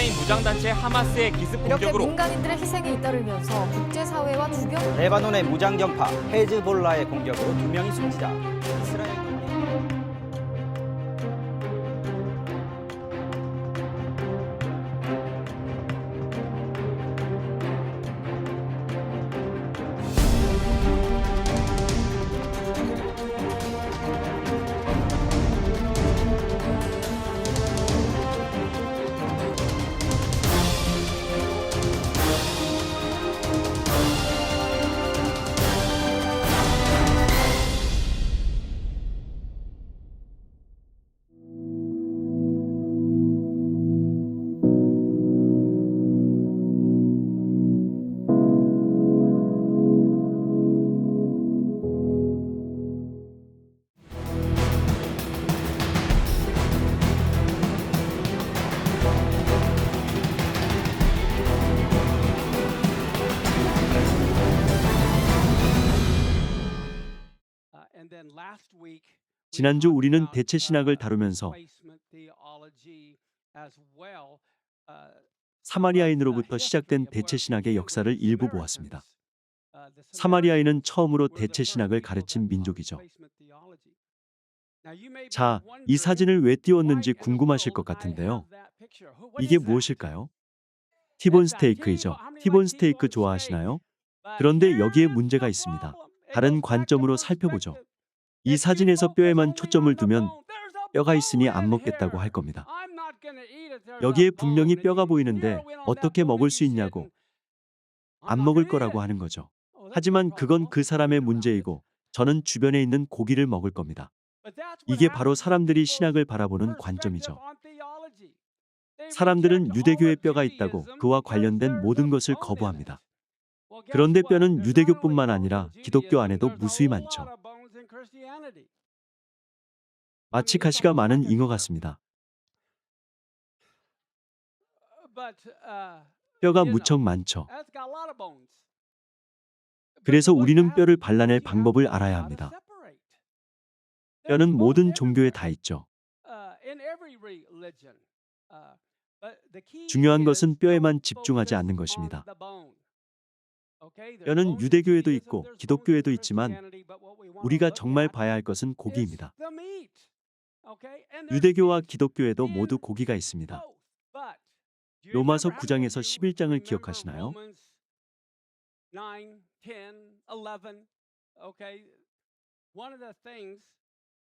팔레스타인 무장단체 하마스의 기습 이렇게 공격으로 민간인들의 희생이 잇따르면서 국제사회와 주변 레바논의 무장정파 헤즈볼라의 공격으로 2명이 숨지자 이스라엘 지난주 우리는 대체 신학을 다루면서 사마리아인으로부터 시작된 대체 신학의 역사를 일부 보았습니다. 사마리아인은 처음으로 대체 신학을 가르친 민족이죠. 자, 이 사진을 왜 띄웠는지 궁금하실 것 같은데요. 이게 무엇일까요? 티본 스테이크이죠. 티본 스테이크 좋아하시나요? 그런데 여기에 문제가 있습니다. 다른 관점으로 살펴보죠. 이 사진에서 뼈에만 초점을 두면 뼈가 있으니 안 먹겠다고 할 겁니다. 여기에 분명히 뼈가 보이는데 어떻게 먹을 수 있냐고 안 먹을 거라고 하는 거죠. 하지만 그건 그 사람의 문제이고 저는 주변에 있는 고기를 먹을 겁니다. 이게 바로 사람들이 신학을 바라보는 관점이죠. 사람들은 유대교에 뼈가 있다고 그와 관련된 모든 것을 거부합니다. 그런데 뼈는 유대교뿐만 아니라 기독교 안에도 무수히 많죠. 마치 가시가 많은 잉어 같습니다. 뼈가 무척 많죠. 그래서 우리는 뼈를 발라낼 방법을 알아야 합니다. 뼈는 모든 종교에 다 있죠. 중요한 것은 뼈에만 집중하지 않는 것입니다. 뼈는 유대교에도 있고 기독교에도 있지만 우리가 정말 봐야 할 것은 고기입니다. 유대교와 기독교에도 모두 고기가 있습니다. 로마서 9장에서 11장을 기억하시나요?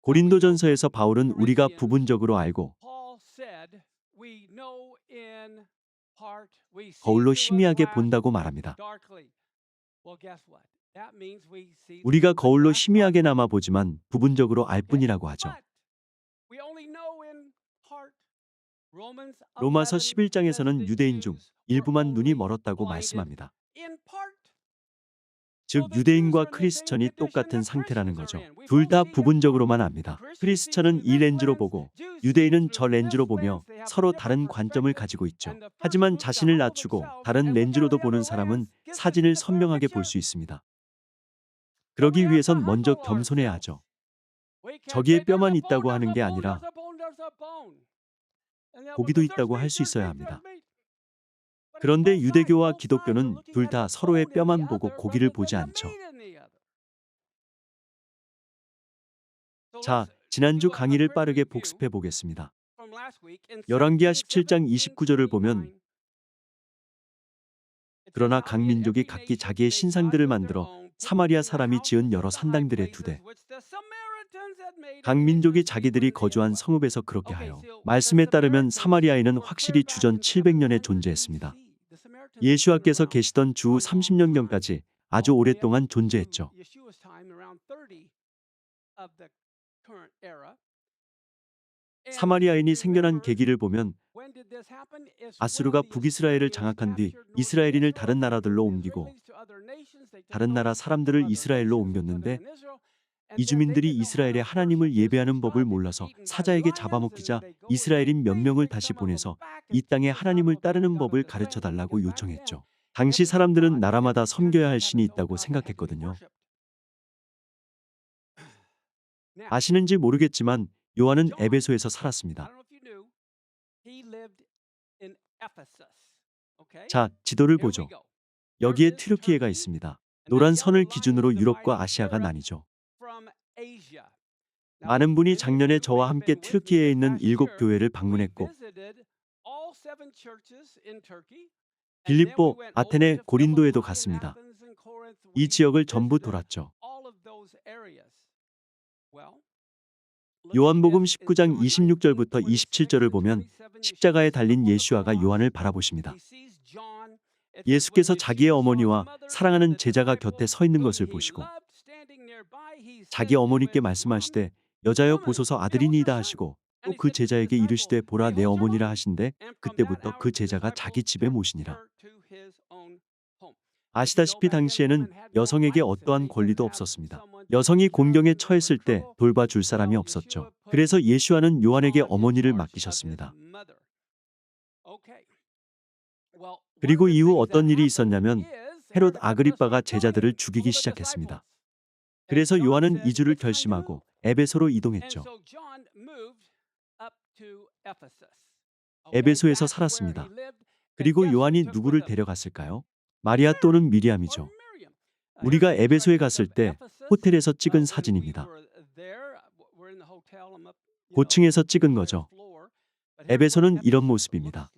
고린도전서에서 바울은 우리가 부분적으로 알고 거울로 희미하게 본다고 말합니다. 우리가 거울로 희미하게나마 보지만 부분적으로 알 뿐이라고 하죠. 로마서 11장에서는 유대인 중 일부만 눈이 멀었다고 말씀합니다. 즉 유대인과 크리스천이 똑같은 상태라는 거죠. 둘 다 부분적으로만 압니다. 크리스천은 이 렌즈로 보고 유대인은 저 렌즈로 보며 서로 다른 관점을 가지고 있죠. 하지만 자신을 낮추고 다른 렌즈로도 보는 사람은 사진을 선명하게 볼 수 있습니다. 그러기 위해선 먼저 겸손해야 하죠. 저기에 뼈만 있다고 하는 게 아니라 고기도 있다고 할 수 있어야 합니다. 그런데 유대교와 기독교는 둘 다 서로의 뼈만 보고 고기를 보지 않죠. 자, 지난주 강의를 빠르게 복습해 보겠습니다. 열왕기하 17장 29절을 보면 그러나 각 민족이 각기 자기의 신상들을 만들어 사마리아 사람이 지은 여러 산당들에 두되 각 민족이 자기들이 거주한 성읍에서 그렇게 하여 말씀에 따르면 사마리아에는 확실히 주전 700년에 존재했습니다. 예수와께서 계시던 주 30년경까지 아주 오랫동안 존재했죠. 사마리아인이 생겨난 계기를 보면 아수르가 북이스라엘을 장악한 뒤 이스라엘인을 다른 나라들로 옮기고 다른 나라 사람들을 이스라엘로 옮겼는데 이주민들이 이스라엘의 하나님을 예배하는 법을 몰라서 사자에게 잡아먹히자 이스라엘인 몇 명을 다시 보내서 이 땅에 하나님을 따르는 법을 가르쳐달라고 요청했죠. 당시 사람들은 나라마다 섬겨야 할 신이 있다고 생각했거든요. 아시는지 모르겠지만 요한은 에베소에서 살았습니다. 자, 지도를 보죠. 여기에 튀르키예가 있습니다. 노란 선을 기준으로 유럽과 아시아가 나뉘죠. 많은 분이 작년에 저와 함께 튀르키예에 있는 7교회를 방문했고 빌립보, 아테네, 고린도에도 갔습니다. 이 지역을 전부 돌았죠. 요한복음 19장 26절부터 27절을 보면 십자가에 달린 예수아가 요한을 바라보십니다. 예수께서 자기의 어머니와 사랑하는 제자가 곁에 서 있는 것을 보시고 자기 어머니께 말씀하시되 여자여 보소서 아들이니이다 하시고 또 그 제자에게 이르시되 보라 내 어머니라 하신대 그때부터 그 제자가 자기 집에 모시니라. 아시다시피 당시에는 여성에게 어떠한 권리도 없었습니다. 여성이 곤경에 처했을 때 돌봐줄 사람이 없었죠. 그래서 예수와는 요한에게 어머니를 맡기셨습니다. 그리고 이후 어떤 일이 있었냐면 헤롯 아그리빠가 제자들을 죽이기 시작했습니다. 그래서 요한은 이주를 결심하고 에베소로 이동했죠. 에베소에서 살았습니다. 그리고 요한이 누구를 데려갔을까요? 마리아 또는 미리암이죠. 우리가 에베소에 갔을 때 호텔에서 찍은 사진입니다. 고층에서 찍은 거죠. 에베소는 이런 모습입니다.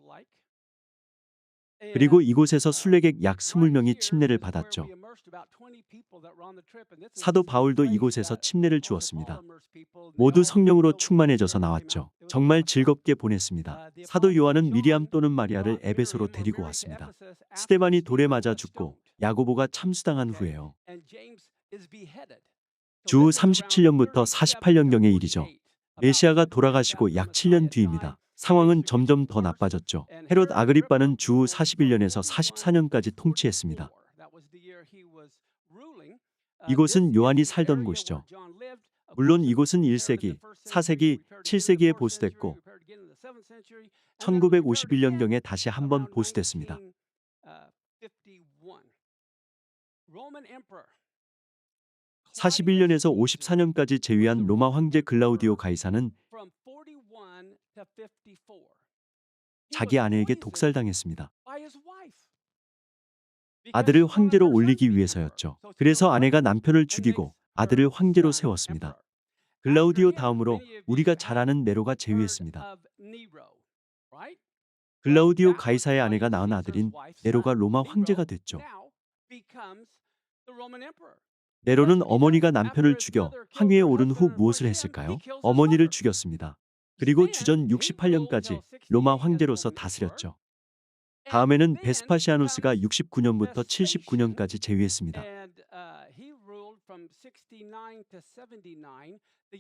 그리고 이곳에서 순례객 약 20명이 침례를 받았죠. 사도 바울도 이곳에서 침례를 주었습니다. 모두 성령으로 충만해져서 나왔죠. 정말 즐겁게 보냈습니다. 사도 요한은 미리암 또는 마리아를 에베소로 데리고 왔습니다. 스데반이 돌에 맞아 죽고 야고보가 참수당한 후에요. 주 37년부터 48년경의 일이죠. 메시아가 돌아가시고 약 7년 뒤입니다. 상황은 점점 더 나빠졌죠. 헤롯 아그리빠는 주 41년에서 44년까지 통치했습니다. 이곳은 요한이 살던 곳이죠. 물론 이곳은 1세기, 4세기, 7세기에 보수됐고 1951년경에 다시 한번 보수됐습니다. 41년에서 54년까지 재위한 로마 황제 글라우디오 가이사는 자기 아내에게 독살당했습니다. 아들을 황제로 올리기 위해서였죠. 그래서 아내가 남편을 죽이고 아들을 황제로 세웠습니다. 글라우디오 다음으로 우리가 잘 아는 네로가 재위했습니다. 글라우디오 가이사의 아내가 낳은 아들인 네로가 로마 황제가 됐죠. 네로는 어머니가 남편을 죽여 황위에 오른 후 무엇을 했을까요? 어머니를 죽였습니다. 그리고 주전 68년까지 로마 황제로서 다스렸죠. 다음에는 베스파시아누스가 69년부터 79년까지 재위했습니다.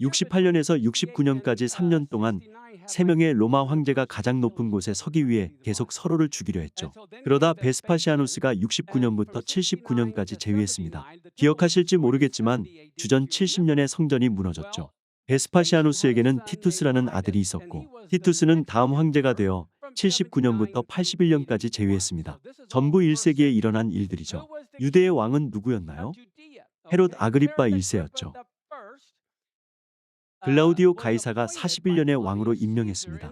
68년에서 69년까지 3년 동안 3명의 로마 황제가 가장 높은 곳에 서기 위해 계속 서로를 죽이려 했죠. 그러다 베스파시아누스가 69년부터 79년까지 재위했습니다. 기억하실지 모르겠지만 주전 70년에 성전이 무너졌죠. 베스파시아누스에게는 티투스라는 아들이 있었고 티투스는 다음 황제가 되어 79년부터 81년까지 재위했습니다. 전부 1세기에 일어난 일들이죠. 유대의 왕은 누구였나요? 헤롯 아그리빠 1세였죠. 글라우디오 가이사가 41년에 왕으로 임명했습니다.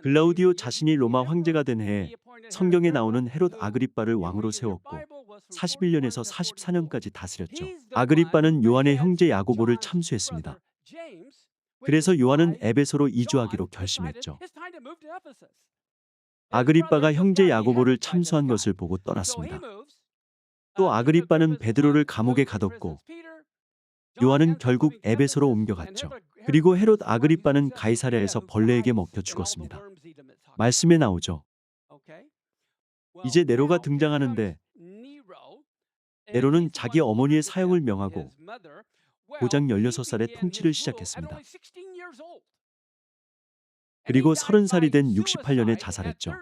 글라우디오 자신이 로마 황제가 된 해에 성경에 나오는 헤롯 아그리빠를 왕으로 세웠고 41년에서 44년까지 다스렸죠. 아그리빠는 요한의 형제 야고보를 참수했습니다. 그래서 요한은 에베소로 이주하기로 결심했죠. 아그리빠가 형제 야고보를 참수한 것을 보고 떠났습니다. 또 아그리빠는 베드로를 감옥에 가뒀고 요한은 결국 에베소로 옮겨갔죠. 그리고 헤롯 아그리빠는 가이사랴에서 벌레에게 먹혀 죽었습니다. 말씀에 나오죠. 이제 네로가 등장하는데 네로는 자기 어머니의 사형을 명하고 고작 16살에 통치를 시작했습니다. 그리고 30살이 된 68년에 자살했죠.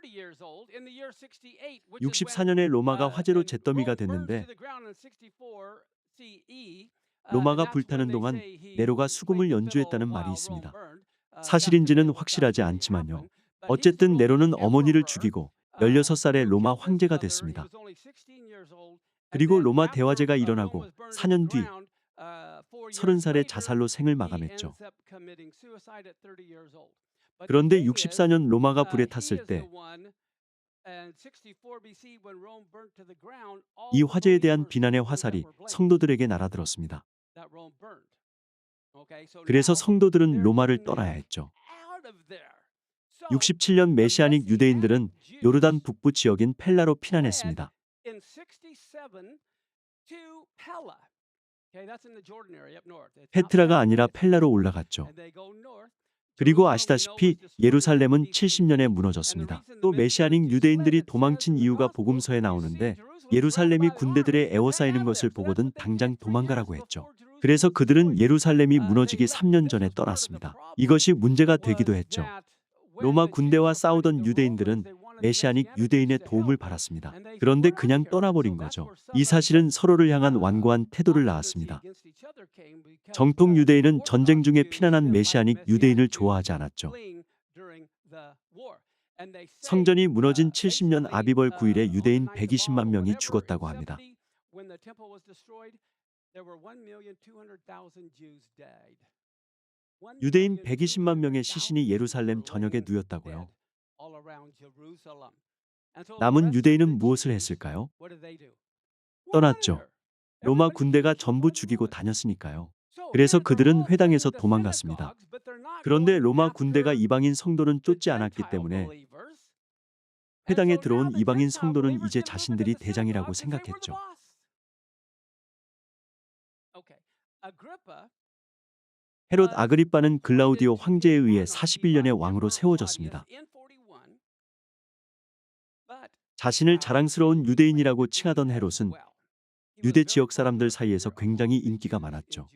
64년에 로마가 화재로 잿더미가 됐는데 로마가 불타는 동안 네로가 수금을 연주했다는 말이 있습니다. 사실인지는 확실하지 않지만요. 어쨌든 네로는 어머니를 죽이고 16살에 로마 황제가 됐습니다. 그리고 로마 대화제가 일어나고 4년 뒤 30살에 자살로 생을 마감했죠. 그런데 64년 로마가 불에 탔을 때 이 화재에 대한 비난의 화살이 성도들에게 날아들었습니다. 그래서 성도들은 로마를 떠나야 했죠. 67년 메시아닉 유대인들은 요르단 북부 지역인 펠라로 피난했습니다. 페트라가 아니라 펠라로 올라갔죠. 그리고 아시다시피 예루살렘은 70년에 무너졌습니다. 또 메시아닉 유대인들이 도망친 이유가 복음서에 나오는데 예루살렘이 군대들에 에워싸이는 것을 보거든 당장 도망가라고 했죠. 그래서 그들은 예루살렘이 무너지기 3년 전에 떠났습니다. 이것이 문제가 되기도 했죠. 로마 군대와 싸우던 유대인들은 메시아닉 유대인의 도움을 받았습니다. 그런데 그냥 떠나버린 거죠. 이 사실은 서로를 향한 완고한 태도를 낳았습니다. 정통 유대인은 전쟁 중에 피난한 메시아닉 유대인을 좋아하지 않았죠. 성전이 무너진 70년 아비벌 9일에 유대인 120만 명이 죽었다고 합니다. 유대인 120만 명의 시신이 예루살렘 전역에 누였다고요. 남은 유대인은 무엇을 했을까요? 떠났죠. 로마 군대가 전부 죽이고 다녔으니까요. 그래서 그들은 회당에서 도망갔습니다. 그런데 로마 군대가 이방인 성도는 쫓지 않았기 때문에 회당에 들어온 이방인 성도는 이제 자신들이 대장이라고 생각했죠. 헤롯 아그리빠는 글라우디오 황제에 의해 41년의 왕으로 세워졌습니다. 자신을 자랑스러운 유대인이라고 칭하던 헤롯은 유대 지역 사람들 사이에서 굉장히 인기가 많았죠.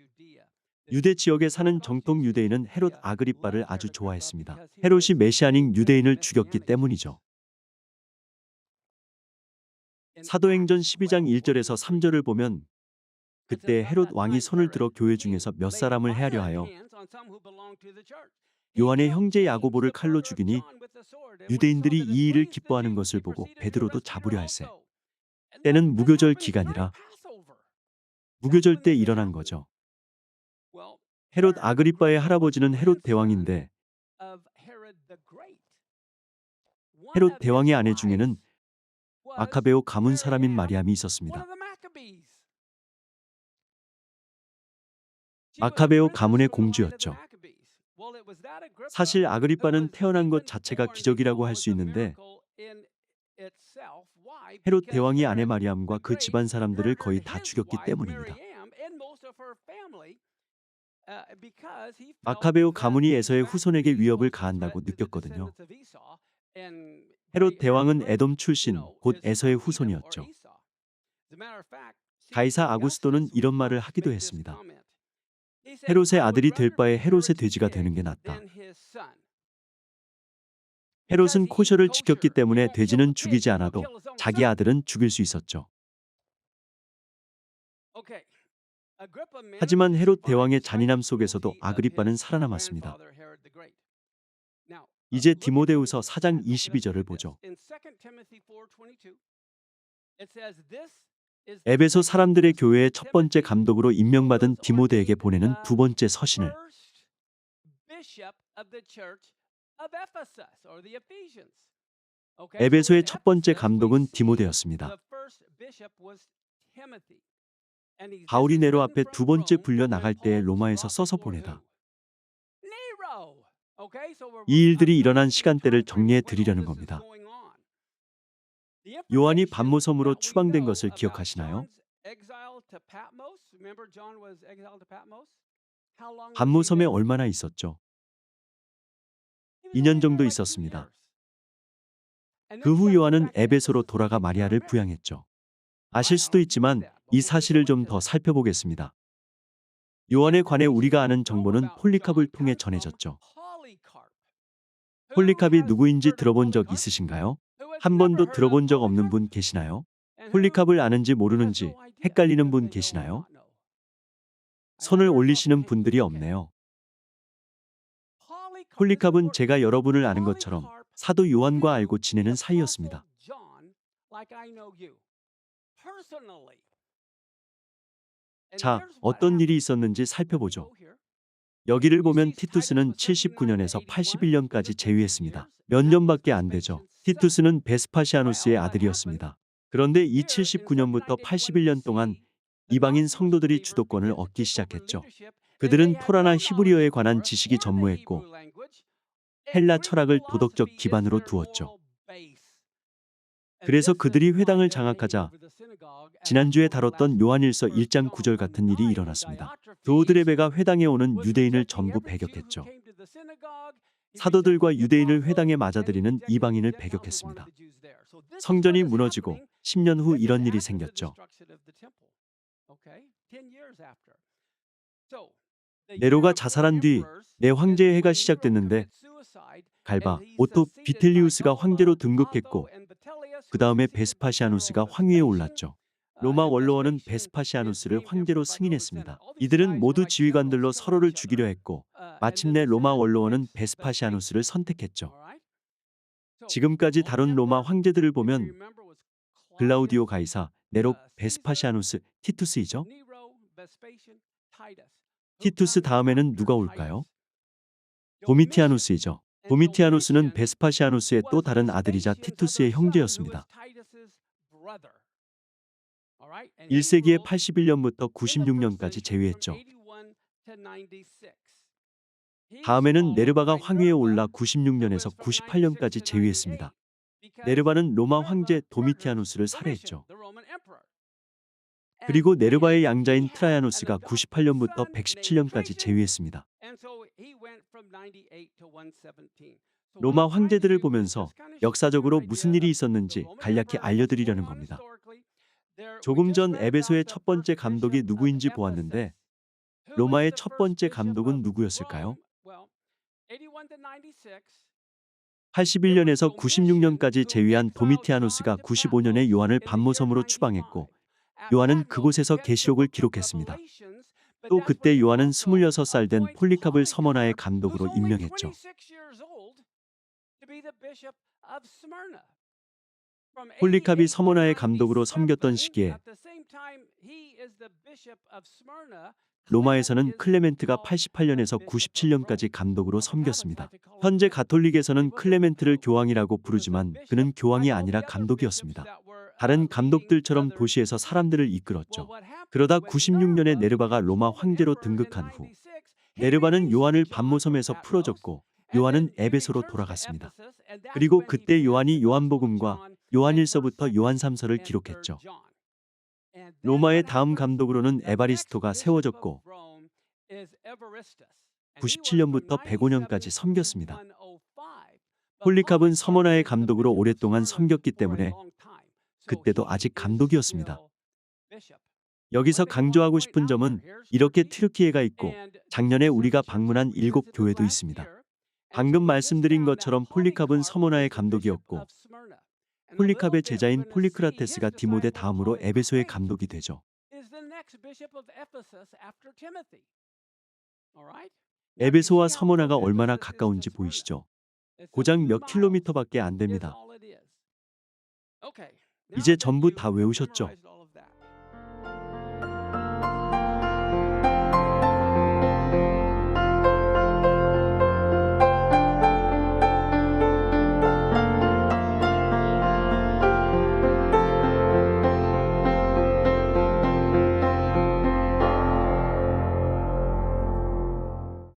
유대 지역에 사는 정통 유대인은 헤롯 아그리빠를 아주 좋아했습니다. 헤롯이 메시아닉 유대인을 죽였기 때문이죠. 사도행전 12장 1절에서 3절을 보면 그때 헤롯 왕이 손을 들어 교회 중에서 몇 사람을 헤아려 하여 요한의 형제 야고보를 칼로 죽이니 유대인들이 이 일을 기뻐하는 것을 보고 베드로도 잡으려 할세. 때는 무교절 기간이라 무교절 때 일어난 거죠. 헤롯 아그리빠의 할아버지는 헤롯 대왕인데 헤롯 대왕의 아내 중에는 마카베오 가문 사람인 마리암이 있었습니다. 마카베오 가문의 공주였죠. 사실 아그리빠는 태어난 것 자체가 기적이라고 할 수 있는데 헤롯 대왕이 아내 마리암과 그 집안 사람들을 거의 다 죽였기 때문입니다. 마카베오 가문이 에서의 후손에게 위협을 가한다고 느꼈거든요. 헤롯 대왕은 에돔 출신, 곧 에서의 후손이었죠. 가이사 아구스도는 이런 말을 하기도 했습니다. 헤롯의 아들이 될 바에 헤롯의 돼지가 되는 게 낫다. 헤롯은 코셔를 지켰기 때문에 돼지는 죽이지 않아도 자기 아들은 죽일 수 있었죠. 하지만 헤롯 대왕의 잔인함 속에서도 아그리빠는 살아남았습니다. 이제 디모데후서 4장 22절을 보죠. 에베소 사람들의 교회의 첫 번째 감독으로 임명받은 디모데에게 보내는 두 번째 서신을 에베소의 첫 번째 감독은 디모데였습니다. 바울이 네로 앞에 두 번째 불려 나갈 때에 로마에서 써서 보내다. 이 일들이 일어난 시간대를 정리해 드리려는 겁니다. 요한이 반모섬으로 추방된 것을 기억하시나요? 반모섬에 얼마나 있었죠? 2년 정도 있었습니다. 그 후 요한은 에베소로 돌아가 마리아를 부양했죠. 아실 수도 있지만 이 사실을 좀 더 살펴보겠습니다. 요한에 관해 우리가 아는 정보는 폴리캅을 통해 전해졌죠. 폴리캅이 누구인지 들어본 적 있으신가요? 한 번도 들어본 적 없는 분 계시나요? 폴리캅을 아는지 모르는지 헷갈리는 분 계시나요? 손을 올리시는 분들이 없네요. 폴리캅은 제가 여러분을 아는 것처럼 사도 요한과 알고 지내는 사이였습니다. 자, 어떤 일이 있었는지 살펴보죠. 여기를 보면 티투스는 79년에서 81년까지 재위했습니다. 몇 년밖에 안 되죠. 티투스는 베스파시아누스의 아들이었습니다. 그런데 이 79년부터 81년 동안 이방인 성도들이 주도권을 얻기 시작했죠. 그들은 토라나 히브리어에 관한 지식이 전무했고 헬라 철학을 도덕적 기반으로 두었죠. 그래서 그들이 회당을 장악하자 지난주에 다뤘던 요한일서 1장 9절 같은 일이 일어났습니다. 도드레베가 회당에 오는 유대인을 전부 배격했죠. 사도들과 유대인을 회당에 맞아들이는 이방인을 배격했습니다. 성전이 무너지고 10년 후 이런 일이 생겼죠. 네로가 자살한 뒤 내 황제의 해가 시작됐는데 갈바, 오토 비텔리우스가 황제로 등극했고 그 다음에 베스파시아누스가 황위에 올랐죠. 로마 원로원은 베스파시아누스를 황제로 승인했습니다. 이들은 모두 지휘관들로 서로를 죽이려 했고 마침내 로마 원로원은 베스파시아누스를 선택했죠. 지금까지 다룬 로마 황제들을 보면 글라우디오 가이사, 네로, 베스파시아누스, 티투스이죠. 티투스 다음에는 누가 올까요? 도미티아누스이죠. 도미티아누스는 베스파시아누스의 또 다른 아들이자 티투스의 형제였습니다. 1세기의 81년부터 96년까지 재위했죠. 다음에는 네르바가 황위에 올라 96년에서 98년까지 재위했습니다. 네르바는 로마 황제 도미티아누스를 살해했죠. 그리고 네르바의 양자인 트라야누스가 98년부터 117년까지 재위했습니다. 로마 황제들을 보면서 역사적으로 무슨 일이 있었는지 간략히 알려드리려는 겁니다. 조금 전 에베소의 첫 번째 감독이 누구인지 보았는데 로마의 첫 번째 감독은 누구였을까요? 81년에서 96년까지 재위한 도미티아누스가 95년에 요한을 반모섬으로 추방했고 요한은 그곳에서 계시록을 기록했습니다. 또 그때 요한은 26살 된 폴리캅을 서머나의 감독으로 임명했죠. 폴리캅이 서머나의 감독으로 섬겼던 시기에 로마에서는 클레멘트가 88년에서 97년까지 감독으로 섬겼습니다. 현재 가톨릭에서는 클레멘트를 교황이라고 부르지만 그는 교황이 아니라 감독이었습니다. 다른 감독들처럼 도시에서 사람들을 이끌었죠. 그러다 96년에 네르바가 로마 황제로 등극한 후 네르바는 요한을 반모섬에서 풀어줬고 요한은 에베소로 돌아갔습니다. 그리고 그때 요한이 요한복음과 요한일서부터 요한삼서를 기록했죠. 로마의 다음 감독으로는 에바리스토가 세워졌고 97년부터 105년까지 섬겼습니다. 폴리캅은 서머나의 감독으로 오랫동안 섬겼기 때문에 그때도 아직 감독이었습니다. 여기서 강조하고 싶은 점은 이렇게 튀르키예가 있고 작년에 우리가 방문한 7교회도 있습니다. 방금 말씀드린 것처럼 폴리캅은 서머나의 감독이었고 폴리캅의 제자인 폴리크라테스가 디모데 다음으로 에베소의 감독이 되죠. 에베소와 서머나가 얼마나 가까운지 보이시죠? 고작 몇 킬로미터밖에 안 됩니다. 이제 전부 다 외우셨죠?